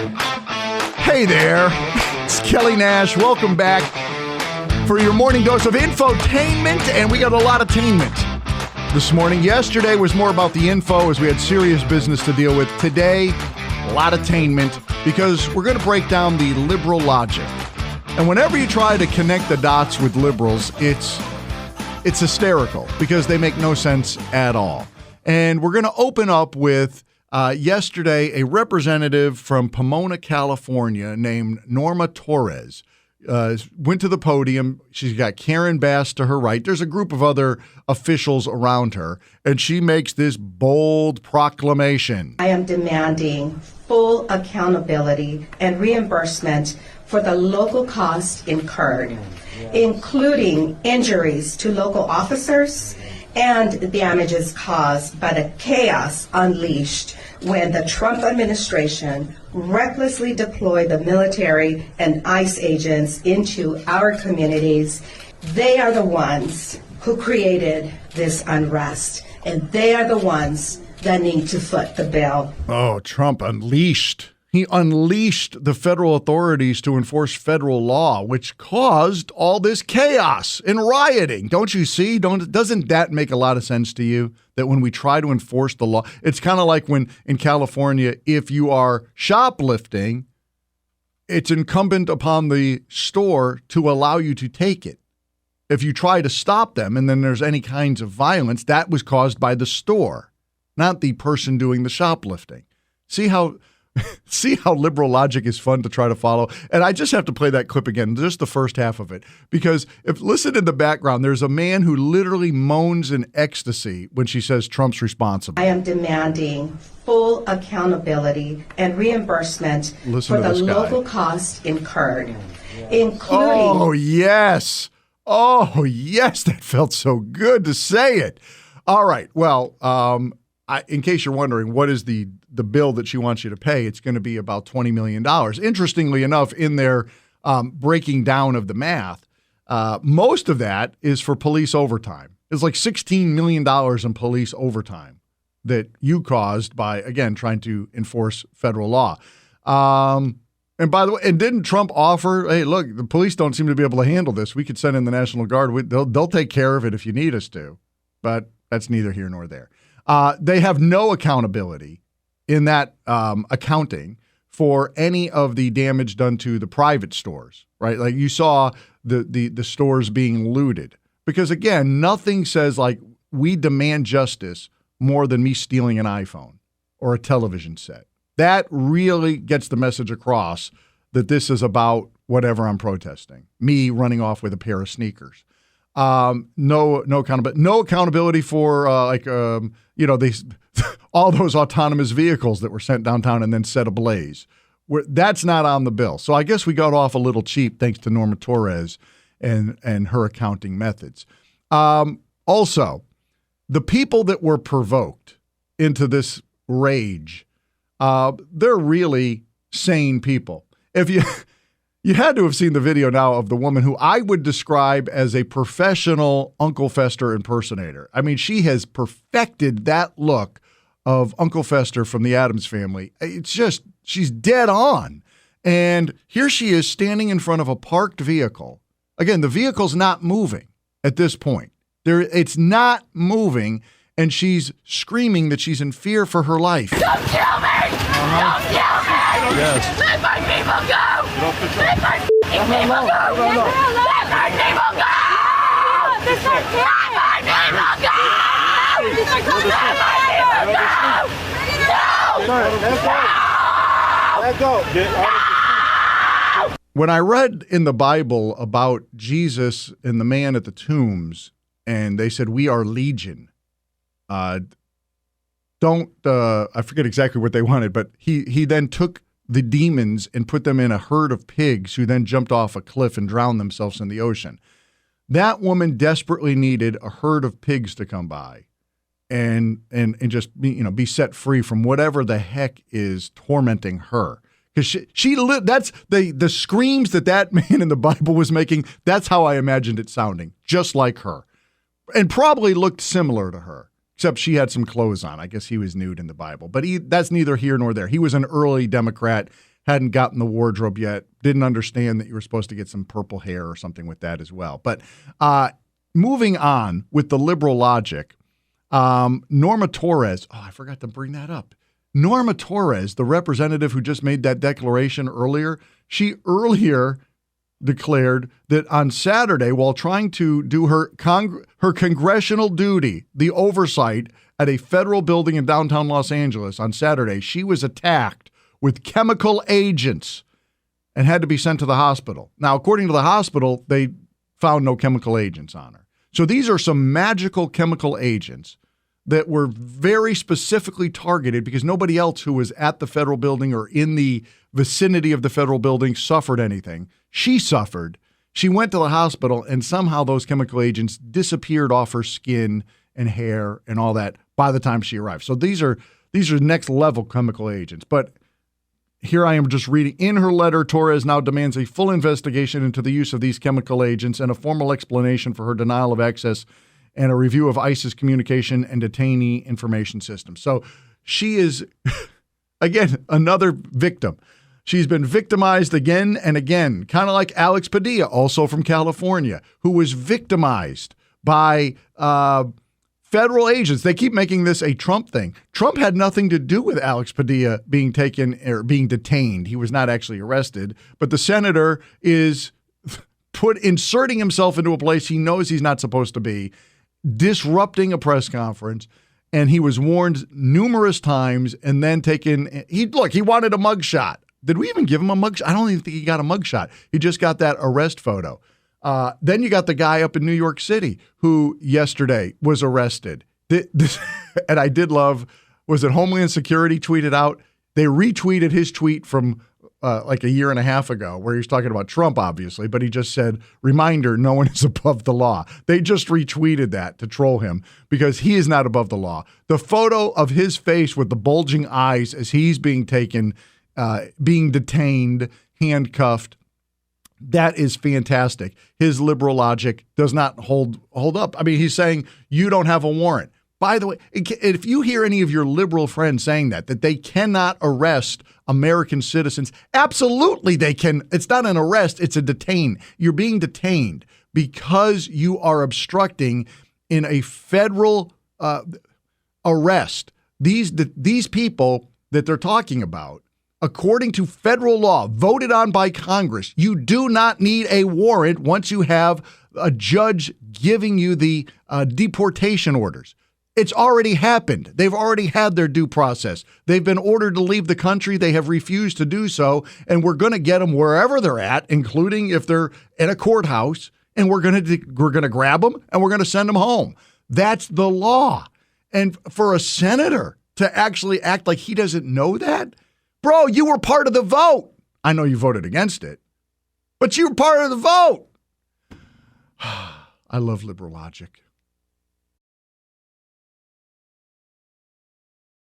Hey there, it's Kelly Nash. Welcome back for your morning dose of infotainment, and we got a lot of tainment this morning. Yesterday was more about the info as we had serious business to deal with. Today, a lot of tainment because we're going to break down the liberal logic. And whenever you try to connect the dots with liberals, it's hysterical because they make no sense at all. And we're going to open up with yesterday a representative from Pomona, California named Norma Torres went to the podium. She's got Karen Bass to her right. There's a group of other officials around her, and she makes this bold proclamation. I am demanding full accountability and reimbursement for the local costs incurred, including injuries to local officers and damages caused by the chaos unleashed when the Trump administration recklessly deployed the military and ICE agents into our communities. They are the ones who created this unrest, and they are the ones that need to foot the bill. Oh, Trump unleashed. He unleashed the federal authorities to enforce federal law, which caused all this chaos and rioting. Don't you see? Doesn't that make a lot of sense to you? That when we try to enforce the law, it's kind of like when in California, if you are shoplifting, it's incumbent upon the store to allow you to take it. If you try to stop them and then there's any kinds of violence, that was caused by the store, not the person doing the shoplifting. See how liberal logic is fun to try to follow? And I just have to play that clip again, just the first half of it, because if listen in the background, there's a man who literally moans in ecstasy when she says Trump's responsible. I am demanding full accountability and reimbursement for the local costs incurred, including... Oh, yes. Oh, yes. That felt so good to say it. All right. Well, in case you're wondering, what is the bill that she wants you to pay? It's going to be about $20 million. Interestingly enough, in their breaking down of the math, most of that is for police overtime. It's like $16 million in police overtime that you caused by, again, trying to enforce federal law. And by the way, and didn't Trump offer, hey, look, the police don't seem to be able to handle this. We could send in the National Guard. They'll take care of it if you need us to. But that's neither here nor there. They have no accountability in that accounting for any of the damage done to the private stores, right? Like you saw the stores being looted. Because again, nothing says like we demand justice more than me stealing an iPhone or a television set. That really gets the message across that this is about whatever I'm protesting. Me running off with a pair of sneakers. No accountability for these all those autonomous vehicles that were sent downtown and then set ablaze. That's not on the bill. So I guess we got off a little cheap thanks to Norma Torres and her accounting methods. Also, the people that were provoked into this rage, they're really sane people. If you had to have seen the video now of the woman who I would describe as a professional Uncle Fester impersonator. I mean, she has perfected that look of Uncle Fester from the Addams Family. It's just, she's dead on. And here she is standing in front of a parked vehicle. Again, the vehicle's not moving at this point. It's not moving, and she's screaming that she's in fear for her life. Don't kill me! Don't kill me! Yes. Let my people go! Let my people go! Let my people go! Let my people go! Let go! When I read in the Bible about Jesus and the man at the tombs, and they said, we are legion, I forget exactly what they wanted, but he then took the demons and put them in a herd of pigs who then jumped off a cliff and drowned themselves in the ocean. That woman desperately needed a herd of pigs to come by and just be set free from whatever the heck is tormenting her. Because that's the screams that man in the Bible was making. That's how I imagined it sounding, just like her, and probably looked similar to her, except she had some clothes on. I guess he was nude in the Bible, but that's neither here nor there. He was an early Democrat, hadn't gotten the wardrobe yet, didn't understand that you were supposed to get some purple hair or something with that as well. But moving on with the liberal logic, Norma Torres, I forgot to bring that up. Norma Torres, the representative who just made that declaration earlier, she earlier declared that on Saturday, while trying to do her congressional duty, the oversight at a federal building in downtown Los Angeles on Saturday, she was attacked with chemical agents and had to be sent to the hospital. Now, according to the hospital, they found no chemical agents on her. So these are some magical chemical agents that were very specifically targeted because nobody else who was at the federal building or in the vicinity of the federal building suffered anything. She suffered. She went to the hospital, and somehow those chemical agents disappeared off her skin and hair and all that by the time she arrived. So these are next level chemical agents. But here I am just reading. In her letter, Torres now demands a full investigation into the use of these chemical agents and a formal explanation for her denial of access and a review of ICE's communication and detainee information system. So she is, again, another victim. She's been victimized again and again, kind of like Alex Padilla, also from California, who was victimized by federal agents. They keep making this a Trump thing. Trump had nothing to do with Alex Padilla being taken or being detained. He was not actually arrested, but the senator is inserting himself into a place he knows he's not supposed to be, disrupting a press conference, and he was warned numerous times and then taken. He wanted a mugshot. Did we even give him a mugshot? I don't even think he got a mugshot. He just got that arrest photo. Then you got the guy up in New York City who yesterday was arrested. And I did love, was it Homeland Security tweeted out? They retweeted his tweet from like a year and a half ago where he was talking about Trump, obviously, but he just said, reminder, no one is above the law. They just retweeted that to troll him because he is not above the law. The photo of his face with the bulging eyes as he's being taken, being detained, handcuffed, that is fantastic. His liberal logic does not hold up. I mean, he's saying you don't have a warrant. By the way, if you hear any of your liberal friends saying that they cannot arrest American citizens, absolutely they can. It's not an arrest, it's a detain. You're being detained because you are obstructing in a federal arrest. These people that they're talking about, according to federal law voted on by Congress, you do not need a warrant once you have a judge giving you the deportation orders. It's already happened. They've already had their due process. They've been ordered to leave the country. They have refused to do so. And we're going to get them wherever they're at, including if they're in a courthouse. And we're going to grab them and we're going to send them home. That's the law. And for a senator to actually act like he doesn't know that, bro, you were part of the vote. I know you voted against it, but you were part of the vote. I love liberal logic.